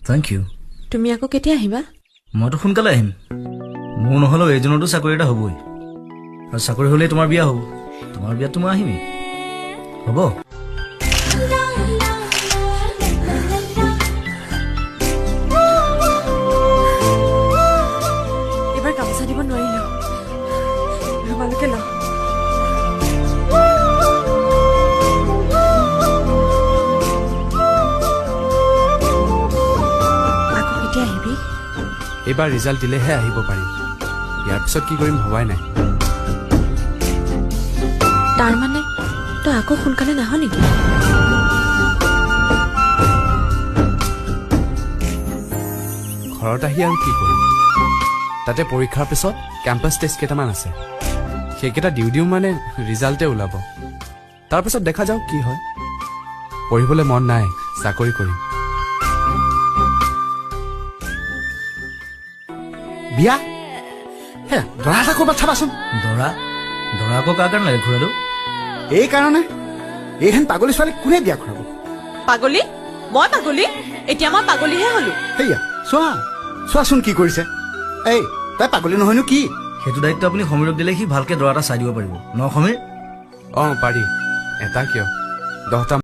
Thank you. তুমি আকৌ কেতিয়া আহিবা? মইতো সোনকালে আহিম। মোৰ নহলেও এজনতো চাকৰি এটা হ'বই। আৰু চাকৰি হ'লে তোমাৰ বিয়া হ'ব। তোমাৰ বিয়াত মই আহিমেই। হ'ব? এবাৰ গামোচা দিব নোৱাৰিলো। ৰুমালকে লওঁ। আকৌ কেতিয়া আহিবি? এইবাৰ ৰিজাল্ট দিলেহে আহিব পাৰিম। ইয়াৰ পিছত কি কৰিম ভবাই নাই। তাৰ মানে তই আকৌ সোনকালে নাহ নেকি? ঘৰত আহি আৰু কি কৰিম? তাতে পৰীক্ষাৰ পিছত কেম্পাছ টেষ্ট কেইটামান আছে। সেইকেইটা দিওঁ মানে ৰিজাল্টে ওলাব। তাৰপিছত দেখা যাওক কি হয়। পঢ়িবলৈ মন নাই, চাকৰি কৰিম। বিয়া হে দৰা এটা ক'ৰবাত চাবাচোন। দৰা আকৌ কাৰ কাৰণে লাগে খুৰাটো? এই কাৰণে এইহেন পাগলী ছোৱালী কোনে বিয়া কৰাব? পাগলী? মই পাগলী? এতিয়া মই পাগলীহে হলো। সেয়া চোৱাচোন কি কৰিছে। এই তাই পাগলী নহয়নো কি? সেইটো দায়িত্ব আপুনি সমীৰক দিলে সি ভালকে দৰা এটা চাই দিব পাৰিব। ন সমীৰ? পাৰি। এটা কিয় 10টা